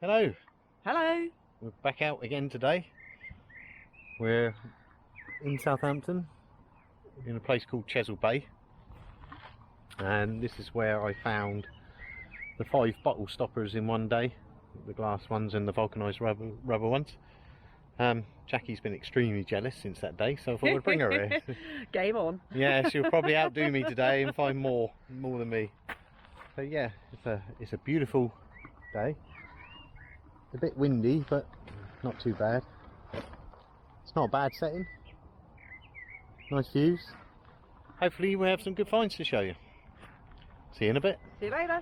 Hello. Hello. We're back out again today. We're in Southampton in a place called Chesil Bay, and this is where I found the 5 bottle stoppers in one day, the glass ones and the vulcanised rubber ones. Jackie's been extremely jealous since that day, so I thought I'd bring her here. Game on. Yeah, she'll probably outdo me today and find more than me. So yeah, it's a beautiful day. A bit windy, but not too bad. It's not a bad setting. Nice views. Hopefully we'll have some good finds to show you. See you in a bit. See you later.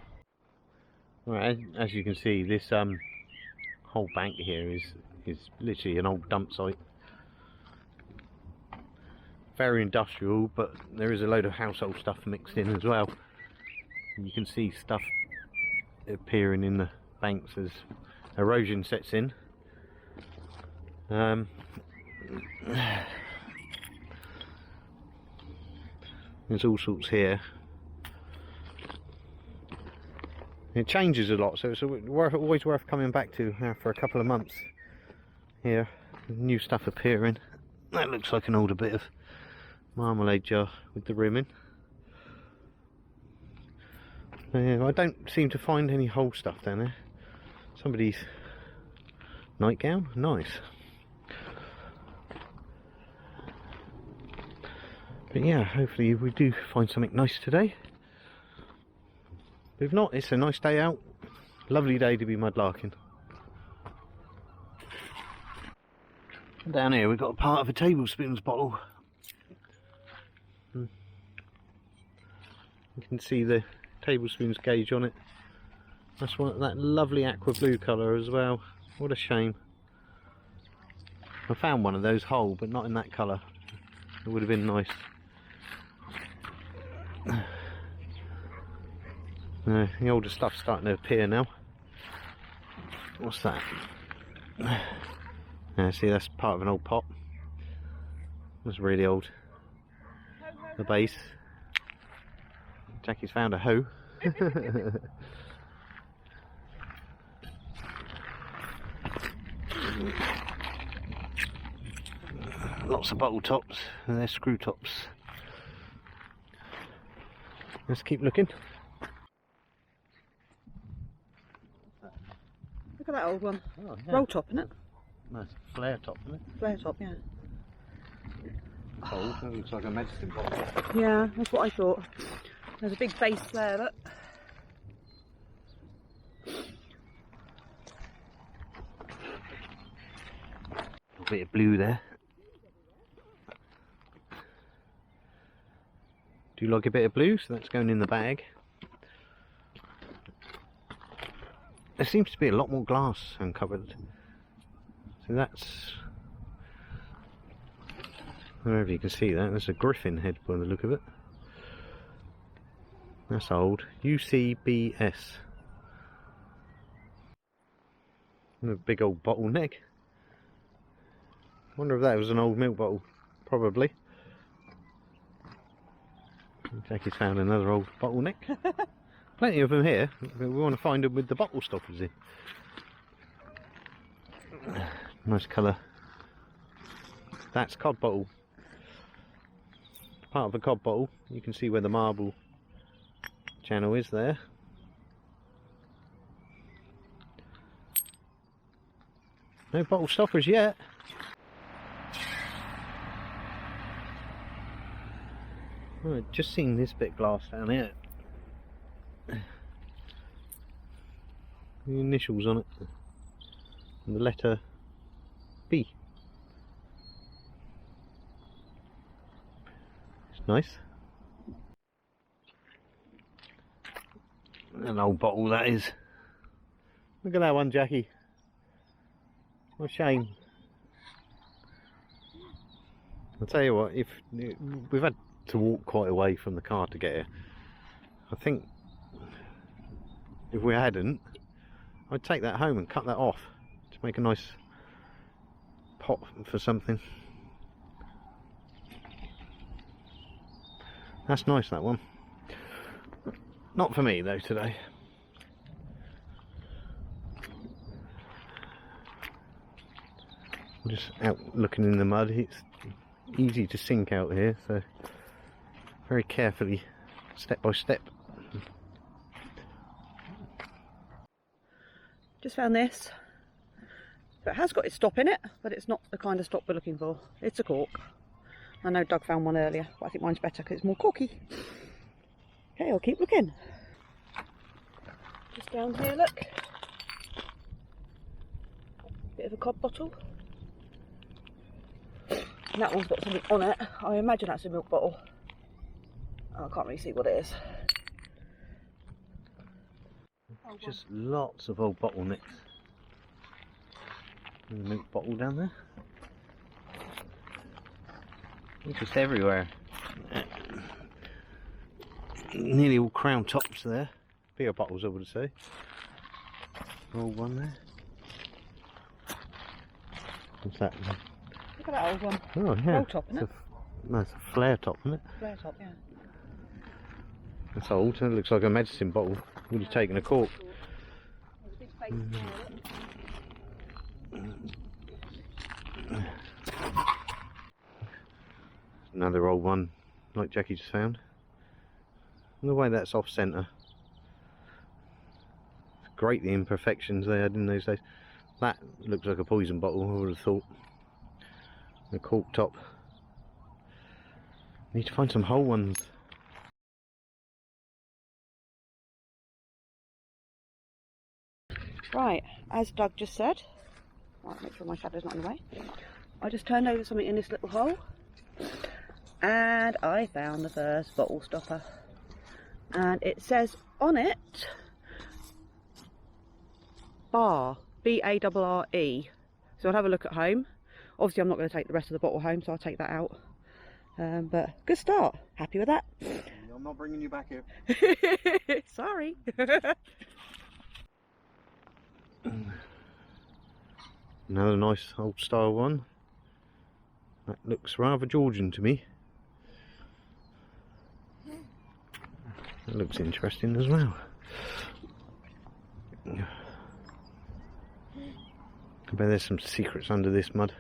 Right, as you can see, this whole bank here is literally an old dump site. Very industrial, but there is a load of household stuff mixed in as well. And you can see stuff appearing in the banks as erosion sets in. There's all sorts here. It changes a lot, so it's always worth coming back to for a couple of months. Here, new stuff appearing. That looks like an older bit of marmalade jar with the rim in. I don't seem to find any whole stuff down there. Somebody's nightgown, nice. But yeah, hopefully we do find something nice today. But if not, it's a nice day out. Lovely day to be mudlarking. Down here we've got a part of a tablespoons bottle. You can see the tablespoons gauge on it. That's that lovely aqua blue colour as well. What a shame. I found one of those whole, but not in that colour. It would have been nice. The older stuff's starting to appear now. What's that? See, that's part of an old pot. That's really old. The base. Jackie's found a hoe. Lots of bottle tops, and they're screw tops. Let's keep looking. Look at that old one. Oh, yeah. Roll top, isn't it? Nice flare top, isn't it? Flare top, yeah. Old, that looks like a medicine bottle. Yeah, that's what I thought. There's a big base there, look. A bit of blue there. Do you like a bit of blue? So that's going in the bag. There seems to be a lot more glass uncovered. So that's... I don't know if you can see that. There's a griffin head by the look of it. That's old. UCBS. And a big old bottleneck. Wonder if that was an old milk bottle. Probably. Jackie's found another old bottleneck. Plenty of them here. We want to find them with the bottle stoppers in. Nice colour. That's cod bottle. Part of a cod bottle. You can see where the marble channel is there. No bottle stoppers yet. Right, just seen this bit of glass down here. The initials on it. And the letter B. It's nice. An old bottle that is. Look at that one, Jackie. What a shame. I'll tell you what, if we've had to walk quite a way from the car to get here. I think if we hadn't, I'd take that home and cut that off to make a nice pot for something. That's nice, that one. Not for me though today. Just out looking in the mud. It's easy to sink out here, so very carefully, step by step. Just found this. So it has got its stop in it, but it's not the kind of stop we're looking for. It's a cork. I know Doug found one earlier, but I think mine's better because it's more corky. Okay, I'll keep looking. Just down here, look. Bit of a cod bottle. And that one's got something on it. I imagine that's a milk bottle. Oh, I can't really see what it is. Just lots of old bottlenecks. There's a milk bottle down there. It's just everywhere. Nearly all crown tops there. Beer bottles, I would say. Old one there. What's that? Look at that old one. Oh yeah. Roll top, isn't it? No, it's a flare top, isn't it? Flare top, yeah. That's old. It looks like a medicine bottle. Would have taken a cork. There's a big face there. Another old one, like Jackie just found. And the way that's off centre. Great the imperfections they had in those days. That looks like a poison bottle, I would have thought. The cork top. Need to find some whole ones. Right, as Doug just said, right, make sure my shadow's not in the way. I just turned over something in this little hole, and I found the first bottle stopper. And it says on it, bar, B-A-R-R-E. So I'll have a look at home. Obviously I'm not going to take the rest of the bottle home, so I'll take that out. But good start, happy with that. I'm not bringing you back here. Sorry. Another nice old style one. That looks rather Georgian to me. That looks interesting as well. I bet there's some secrets under this mud.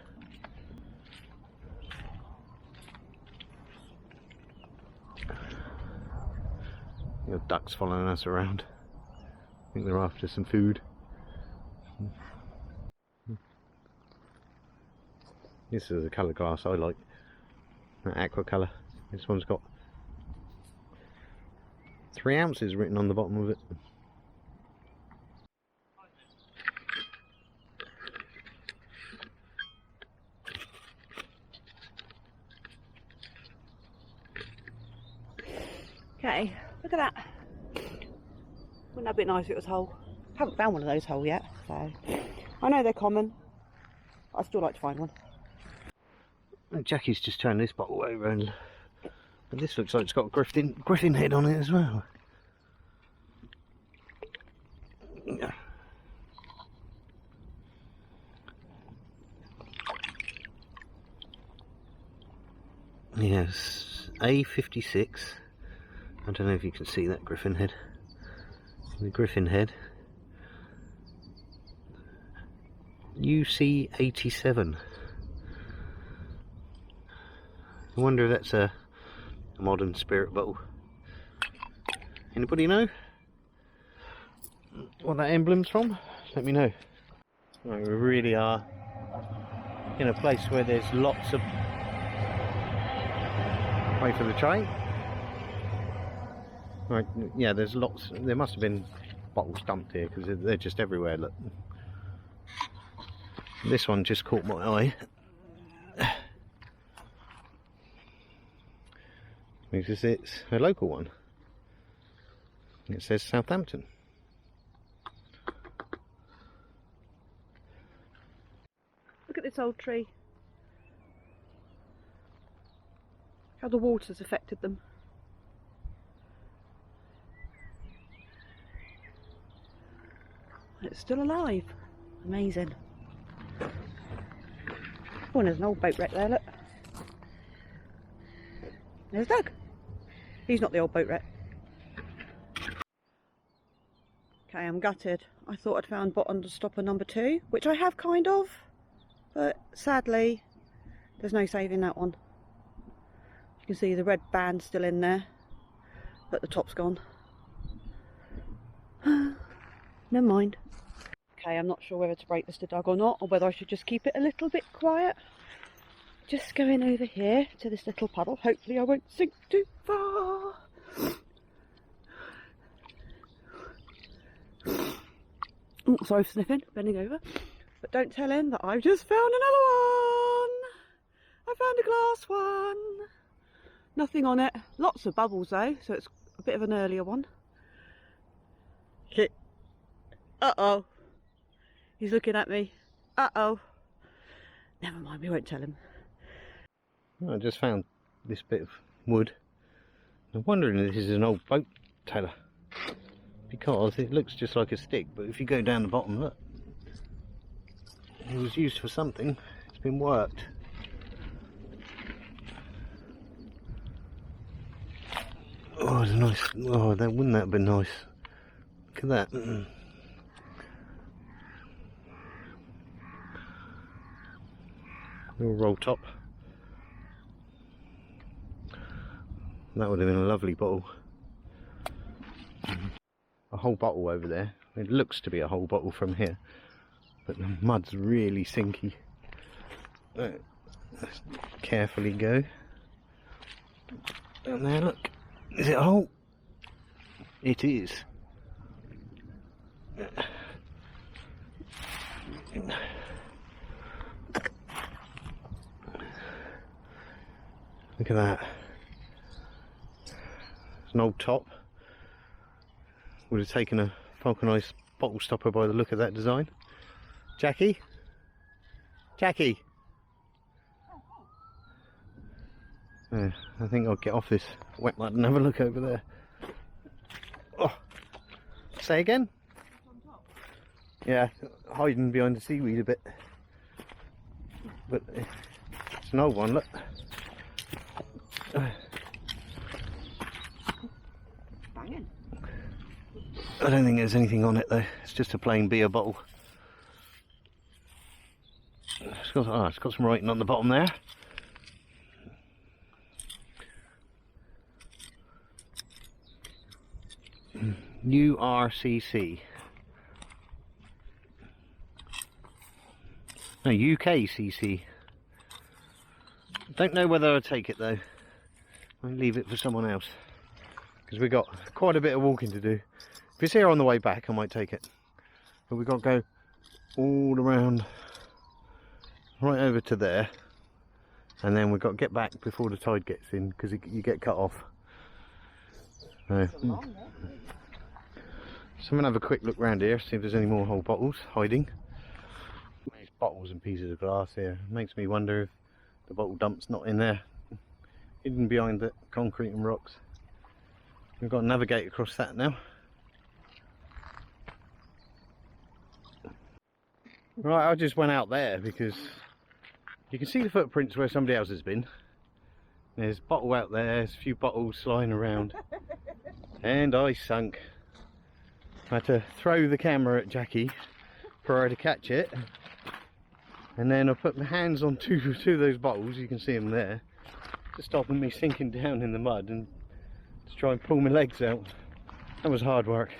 The ducks following us around. I think they're after some food. This is the colour glass I like. That aqua colour. This one's got 3 ounces written on the bottom of it. Okay, look at that. Wouldn't that be nice if it was whole? Haven't found one of those whole yet, so I know they're common. I'd still like to find one. Jackie's just turned this bottle over, and this looks like it's got a griffin head on it as well. Yes, A56. I don't know if you can see that griffin head. The griffin head. UC87. I wonder if that's a modern spirit bottle. Anybody know what that emblem's from? Let me know. Right, we really are in a place where there's lots of... Wait for the train. Right, yeah, there's lots. There must have been bottles dumped here because they're just everywhere. Look, this one just caught my eye. Because it's a local one. It says Southampton. Look at this old tree. How the water's affected them. It's still alive. Amazing. Oh, and there's an old boat wreck there, look. There's Doug. He's not the old boat wreck. Okay, I'm gutted. I thought I'd found bottom stopper number 2, which I have kind of. but sadly there's no saving that one. You can see the red band still in there, but the top's gone. Never mind. Okay, I'm not sure whether to break this to Doug or not, or whether I should just keep it a little bit quiet. Just going over here to this little puddle. Hopefully I won't sink too far. Oh, sorry for sniffing, bending over. But don't tell him that I've just found another one. I found a glass one. Nothing on it. Lots of bubbles though, so it's a bit of an earlier one. Uh-oh. He's looking at me. Uh-oh. Never mind, we won't tell him. I just found this bit of wood. I'm wondering if this is an old boat tailor, because it looks just like a stick, but if you go down the bottom, look, it was used for something. It's been worked. Oh, it's nice. Oh, that wouldn't that have been nice? Look at that. Little roll top. That would have been a lovely bottle. A whole bottle over there. It looks to be a whole bottle from here, but the mud's really sinky. Let's carefully go. And there, look. Is it a hole? It is. Look at that. It's an old top. Would have taken a vulcanised bottle stopper by the look of that design. Jackie? Jackie? Yeah, I think I'll get off this wet mud and have a look over there. Oh, say again? Yeah, hiding behind the seaweed a bit. But it's an old one, look. Banging. I don't think there's anything on it though. It's just a plain beer bottle. It's got some writing on the bottom there. URCC. No, UKCC. Don't know whether I'll take it though. I'll leave it for someone else, because we've got quite a bit of walking to do. If it's here on the way back, I might take it, but we've got to go all around right over to there, and then we've got to get back before the tide gets in, because you get cut off. So I'm going to have a quick look around here, see if there's any more whole bottles hiding. There's bottles and pieces of glass here. It makes me wonder if the bottle dump's not in there, hidden behind the concrete and rocks. We've got to navigate across that now. Right, I just went out there because you can see the footprints where somebody else has been. There's a bottle out there, there's a few bottles flying around, and I sunk. I had to throw the camera at Jackie for her to catch it, and then I put my hands on two of those bottles, you can see them there, to stop me sinking down in the mud and to try and pull my legs out. That was hard work.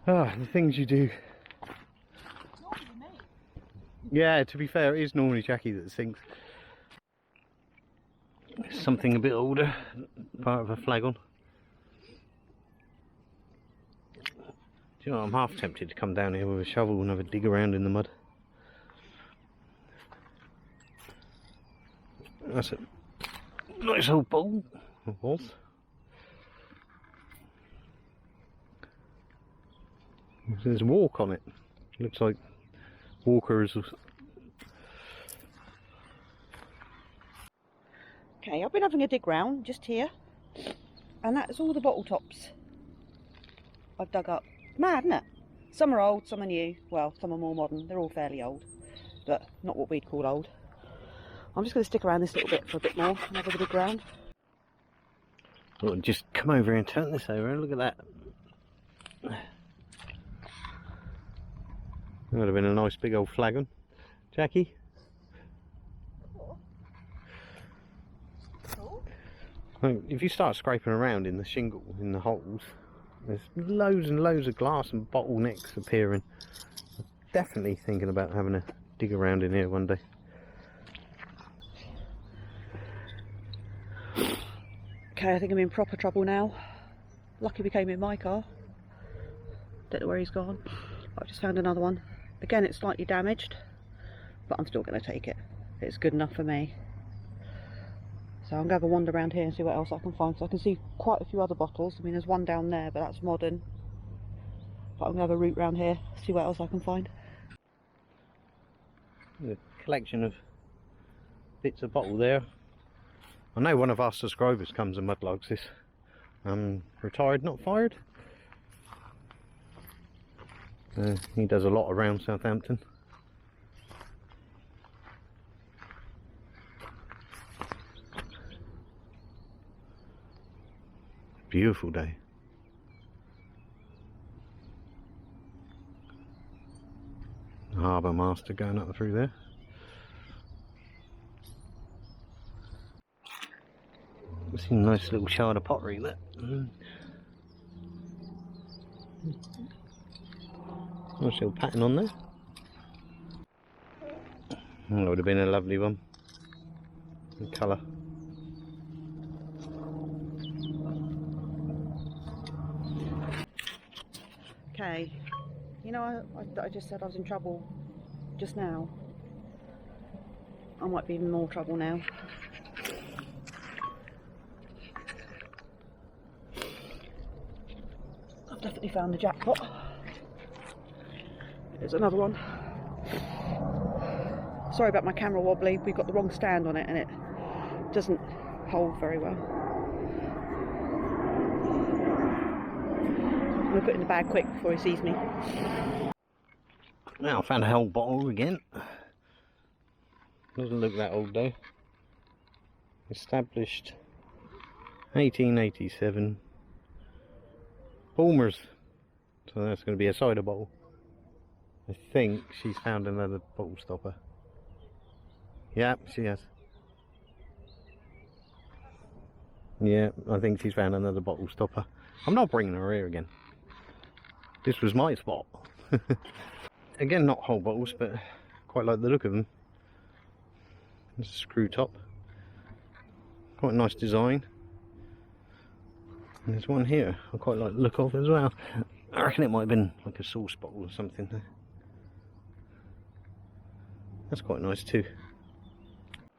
Ah, the things you do. Yeah, to be fair, it is normally Jackie that sinks. Something a bit older, part of a flagon. Do you know, I'm half tempted to come down here with a shovel and have a dig around in the mud. That's a nice old bowl. It was. There's walk on it. Looks like walkers. Okay, I've been having a dig round just here, and that's all the bottle tops I've dug up. Mad, isn't it? Some are old, some are new. Well, some are more modern. They're all fairly old, but not what we'd call old. I'm just going to stick around this little bit for a bit more and have a dig round. Well, just come over here and turn this over and look at that. That would have been a nice big old flagon. Jackie? If you start scraping around in the shingle, in the holes, there's loads and loads of glass and bottlenecks appearing. I'm definitely thinking about having a dig around in here one day. Okay, I think I'm in proper trouble now. Lucky we came in my car. Don't know where he's gone. I've just found another one. Again, it's slightly damaged, but I'm still going to take it. It's good enough for me. So I'm going to have a wander around here and see what else I can find. So I can see quite a few other bottles. I mean, there's one down there, but that's modern. But I'm going to have a route around here, see what else I can find. A collection of bits of bottle there. I know one of our subscribers comes and mudlarks this. Retired, not fired. He does a lot around Southampton. Beautiful day. Harbour master going up through there. It's a nice little shard of pottery there. Nice little pattern on there. That would have been a lovely one. The colour. Okay, you know, I just said I was in trouble just now. I might be in more trouble now. I've definitely found the jackpot. There's another one. Sorry about my camera wobbly, we've got the wrong stand on it and it doesn't hold very well. I'm going to put it in the bag quick before he sees me. Now I found a whole bottle again. Doesn't look that old though. Established 1887. Bulmers. So that's going to be a cider bottle. I think she's found another bottle stopper. Yeah, she has. Yeah, I think she's found another bottle stopper. I'm not bringing her here again. This was my spot. Again, not whole bottles, but quite like the look of them. It's a screw top. Quite a nice design. And there's one here I quite like the look of as well. I reckon it might have been like a sauce bottle or something there. That's quite nice too.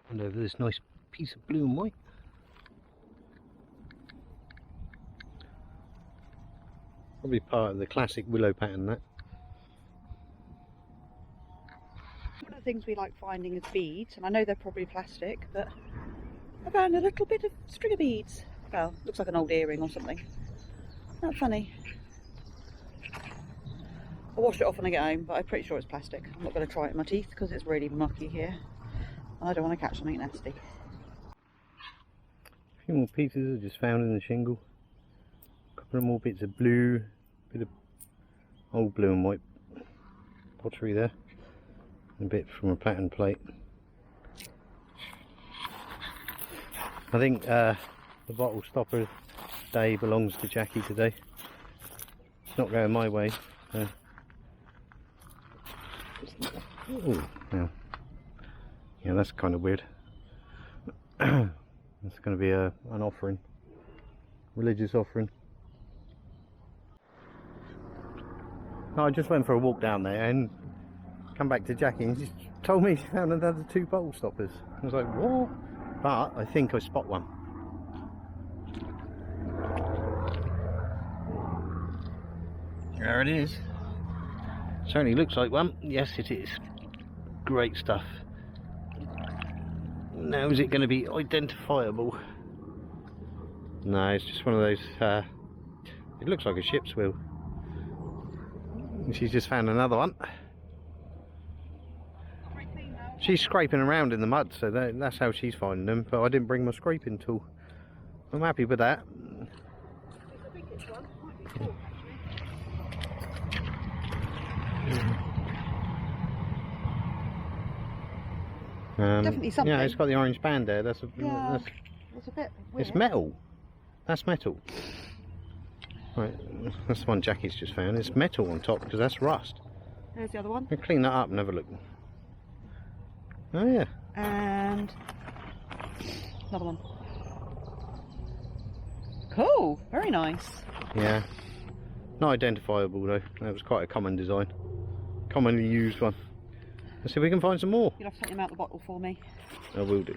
And over this nice piece of blue and white. Probably part of the classic willow pattern, that. One of the things we like finding is beads, and I know they're probably plastic, but I found a little bit of string of beads. Well, looks like an old earring or something. Isn't that funny? I'll wash it off when I get home, but I'm pretty sure it's plastic. I'm not going to try it in my teeth because it's really mucky here. And I don't want to catch something nasty. A few more pieces I just found in the shingle. A couple of more bits of blue, bit of old blue and white pottery there. And a bit from a pattern plate. I think the bottle stopper day belongs to Jackie today. It's not going my way. So. Ooh, yeah, that's kind of weird. That's going to be an offering, religious offering. No, I just went for a walk down there and come back to Jackie and she told me she found another 2 bottle stoppers. I was like, what? But I think I spot one. There it is. Certainly looks like one. Yes, it is. Great stuff. Now, is it going to be identifiable? No, it's just one of those. It looks like a ship's wheel. And she's just found another one. She's scraping around in the mud, so that's how she's finding them. But I didn't bring my scraping tool. I'm happy with that. Definitely something. Yeah, it's got the orange band there. That's It's a bit weird. it's metal. That's metal. Right, that's the one Jackie's just found. It's metal on top because that's rust. There's the other one. We'll clean that up and have a look. Oh yeah. And another one. Cool, very nice. Yeah. Not identifiable though. That was quite a common design. Commonly used one. Let's see if we can find some more. You'll have to take them out the bottle for me. I will do.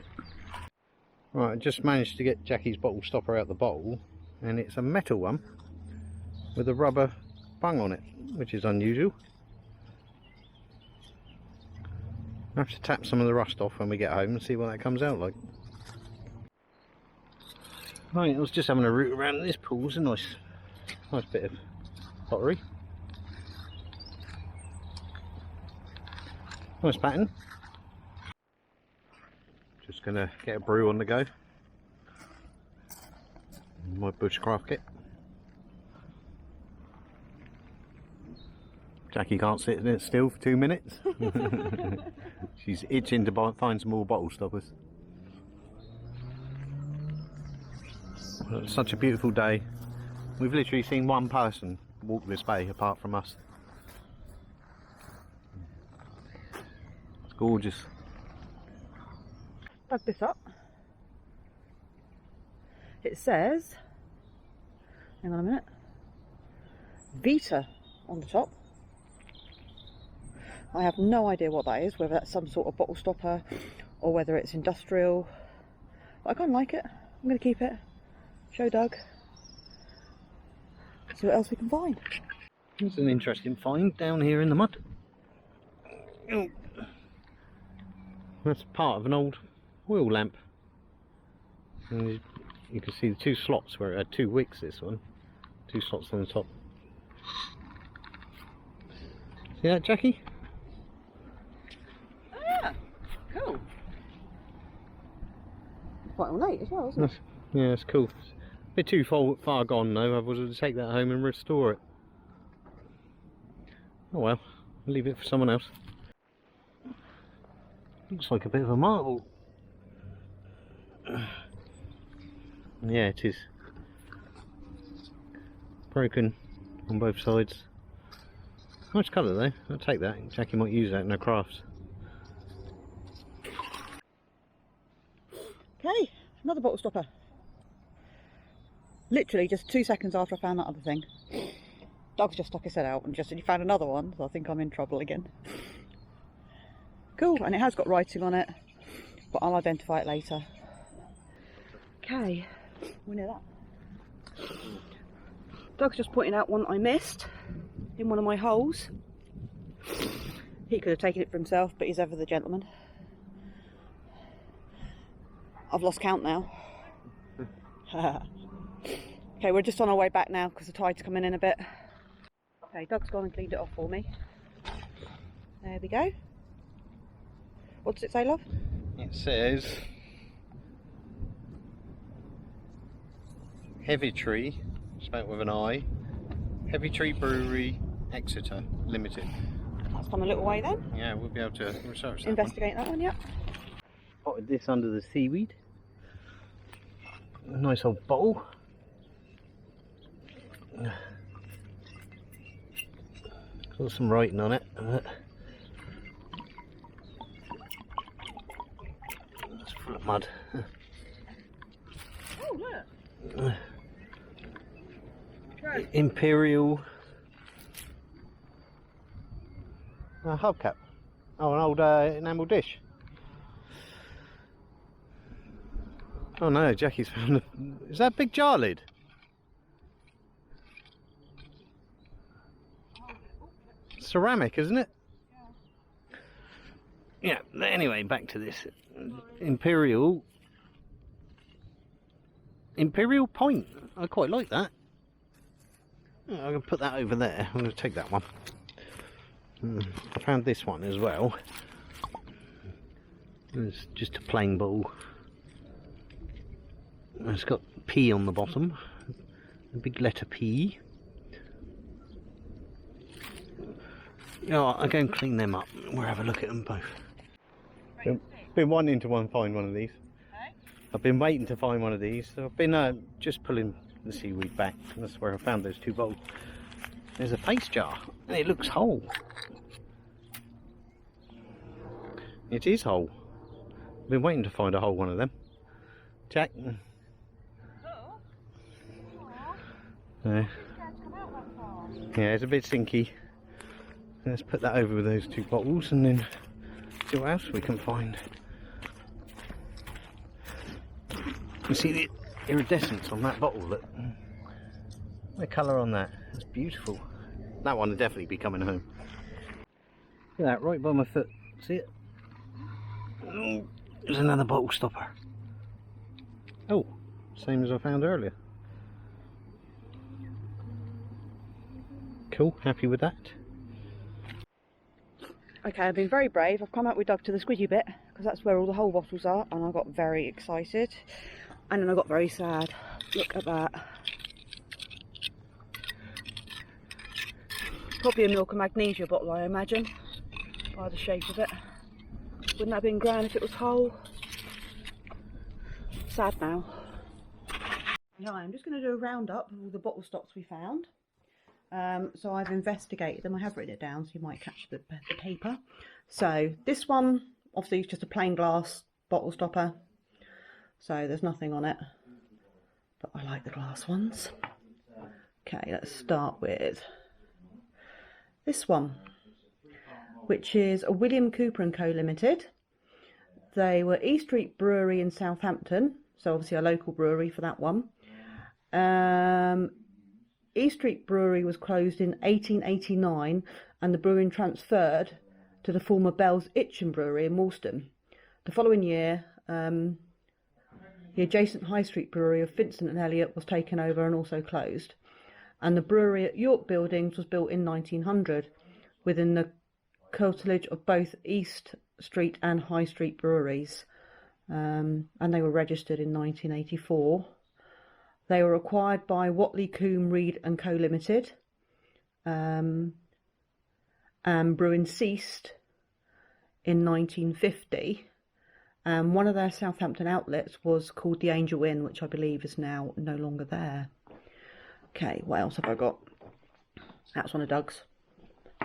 Right, I just managed to get Jackie's bottle stopper out the bottle, and it's a metal one with a rubber bung on it, which is unusual. I'll have to tap some of the rust off when we get home and see what that comes out like. Right, I was just having a root around this pool. It's a nice bit of pottery. Nice pattern. Just gonna get a brew on the go. My bushcraft kit. Jackie can't sit there still for 2 minutes. She's itching to find some more bottle stoppers. It's such a beautiful day. We've literally seen one person walk this bay apart from us. It's gorgeous. Plug this up. It says, hang on a minute, Vita on the top. I have no idea what that is, whether that's some sort of bottle stopper or whether it's industrial. But I kind of like it. I'm going to keep it. Show Doug. See what else we can find. It's an interesting find down here in the mud. Oh. That's part of an old oil lamp. And you can see the 2 slots where it had 2 wicks, this one. 2 slots on the top. See that, Jackie? Oh yeah, cool. Quite late as well, isn't it? Yeah, it's cool. A bit too far gone though, otherwise I'll take that home and restore it. Oh well, I'll leave it for someone else. Looks like a bit of a marble. Yeah, it is. Broken on both sides. Nice colour though, I'll take that. Jackie might use that in her crafts. Okay, another bottle stopper. Literally just 2 seconds after I found that other thing. Doug's just stuck his head out and just said he found another one, so I think I'm in trouble again. Cool, and it has got writing on it, but I'll identify it later. Okay, we're near that. Doug's just pointing out one I missed in one of my holes. He could have taken it for himself, but he's ever the gentleman. I've lost count now. Okay, we're just on our way back now because the tide's coming in a bit. Okay, Doug's gone and cleaned it off for me. There we go. What does it say, love? It says Heavy Tree, spelled with an I, Heavy Tree Brewery, Exeter Limited. That's come a little way then. Yeah, we'll be able to research that. Investigate that one, yeah. Potted this under the seaweed. A nice old bottle. Got some writing on it. It's full of mud. Oh, look. Imperial hubcap. Oh, an old enamel dish. Oh no, Jackie's found is that a big jar lid? Ceramic, isn't it? Yeah, anyway, back to this. Imperial Point. I quite like that. I'm going to put that over there. I'm going to take that one. I found this one as well. It's just a plain bottle. It's got P on the bottom. A big letter P. Oh, I'll go and clean them up. We'll have a look at them both. been wanting to find one of these. I've been waiting to find one of these. So I've been just pulling the seaweed back. That's where I found those two bottles. There's a paste jar and it looks whole. It is whole. I've been waiting to find a whole one of them. Jack. Yeah, it's a bit stinky. Let's put that over with those two bottles and then see what else we can find. You see the iridescence on that bottle, look. The colour on that, it's beautiful. That one will definitely be coming home. Look at that, right by my foot. See it? Oh, there's another bottle stopper. Oh, same as I found earlier. Cool, happy with that. Okay, I've been very brave. I've come out with Doug to the squidgy bit because that's where all the whole bottles are, and I got very excited and then I got very sad. Look at that. Probably a milk and magnesia bottle, I imagine, by the shape of it. Wouldn't that have been grand if it was whole? Sad now. Now I'm just going to do a roundup of all the bottle stocks we found. So I've investigated them. I have written it down so you might catch the paper. So this one obviously is just a plain glass bottle stopper, so there's nothing on it, but I like the glass ones. Okay, let's start with this one, which is a William Cooper & Co Limited. They were E Street Brewery in Southampton, so obviously a local brewery for that one. E Street Brewery was closed in 1889 and the brewing transferred to the former Bell's Itchen Brewery in Woolston. The following year, the adjacent High Street Brewery of Vincent and Elliot was taken over and also closed. And the brewery at York Buildings was built in 1900 within the curtilage of both East Street and High Street breweries. And they were registered in 1984. They were acquired by Watley Combe Reed & Co Limited, and brewing ceased in 1950. One of their Southampton outlets was called the Angel Inn, which I believe is now no longer there. Okay, what else have I got? That's one of Doug's.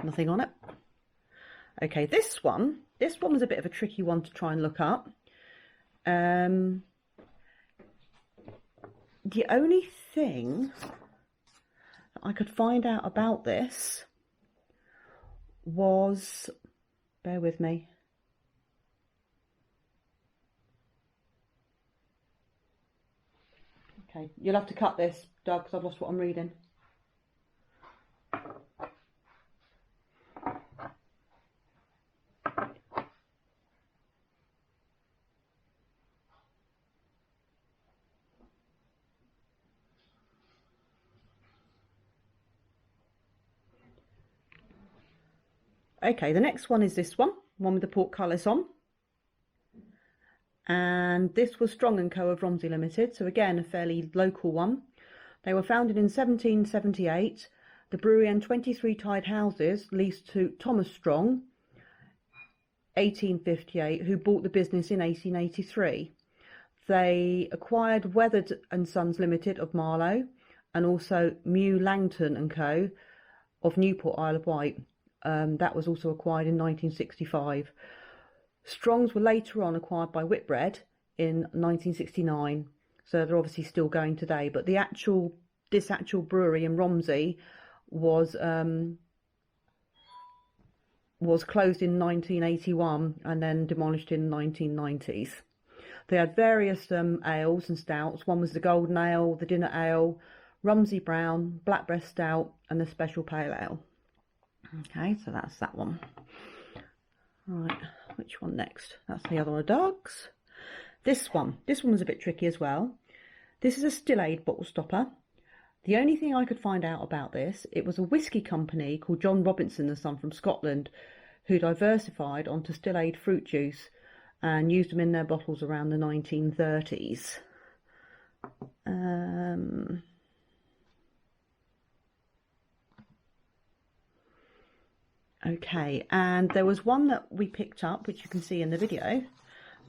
Nothing on it. Okay, this one was a bit of a tricky one to try and look up. The only thing that I could find out about this was, bear with me, okay, you'll have to cut this, Doug, because I've lost what I'm reading. Okay, the next one is this one with the portcullis on. And this was Strong & Co of Romsey Limited, so again a fairly local one. They were founded in 1778. The brewery and 23 tied houses leased to Thomas Strong, 1858, who bought the business in 1883. They acquired Weathered & Sons Limited of Marlow and also Mew Langton & Co of Newport, Isle of Wight. That was also acquired in 1965. Strongs were later on acquired by Whitbread in 1969, so they're obviously still going today. But this actual brewery in Romsey was closed in 1981 and then demolished in the 1990s. They had various ales and stouts. One was the Golden Ale, the Dinner Ale, Rumsey Brown, Blackbreast Stout, and the Special Pale Ale. Okay, so that's that one. Right, which one next? That's the other one of Doug's. This one was a bit tricky as well. This is a Still Aid bottle stopper. The only thing I could find out about this, it was a whisky company called John Robinson & Son from Scotland who diversified onto Still Aid fruit juice and used them in their bottles around the 1930s. Okay, and there was one that we picked up, which you can see in the video,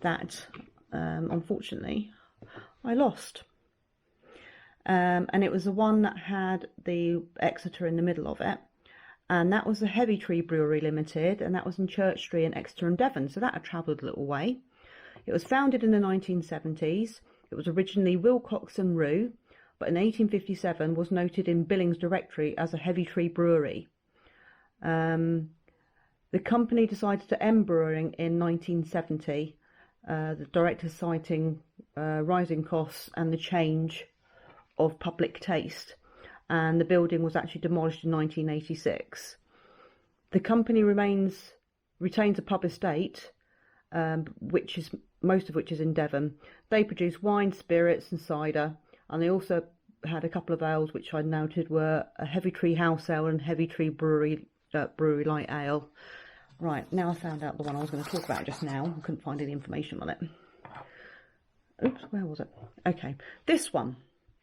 that unfortunately I lost. And it was the one that had the Exeter in the middle of it, and that was the Heavy Tree Brewery Limited, and that was in Church Street in Exeter and Devon, so that had travelled a little way. It was founded in the 1970s. It was originally Wilcox and Rue, but in 1857 was noted in Billings Directory as a Heavy Tree Brewery. The company decided to end brewing in 1970, the director citing rising costs and the change of public taste, and the building was actually demolished in 1986. The company retains a pub estate, which is most of which is in Devon. They produce wine, spirits and cider, and they also had a couple of ales which I noted were a Heavy Tree House Ale and Heavy Tree Brewery Light Ale. Right, now I found out the one I was going to talk about just now. I couldn't find any information on it. Oops, where was it? Okay, this one.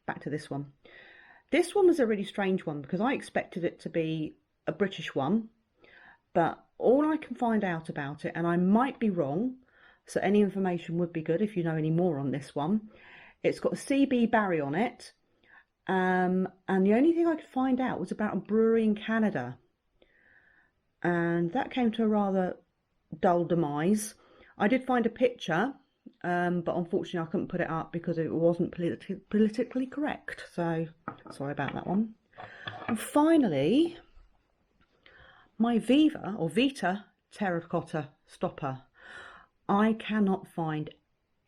Back to this one. This one was a really strange one because I expected it to be a British one, but all I can find out about it, and I might be wrong, so any information would be good if you know any more on this one. It's got a CB Barry on it, and the only thing I could find out was about a brewery in Canada, and that came to a rather dull demise. I did find a picture, but unfortunately I couldn't put it up because it wasn't politically correct, so sorry about that one. And finally, my Vita terracotta stopper. I cannot find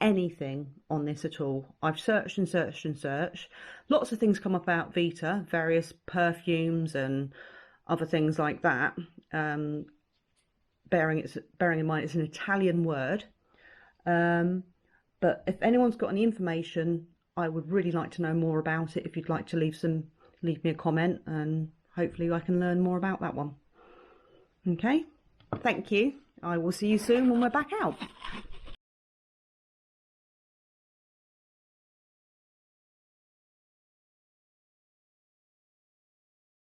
anything on this at all. I've searched and searched and searched. Lots of things come up about Vita, various perfumes and other things like that. Bearing in mind it's an Italian word. But if anyone's got any information, I would really like to know more about it. If you'd like to leave me a comment, and hopefully I can learn more about that one. Okay, thank you. I will see you soon when we're back out.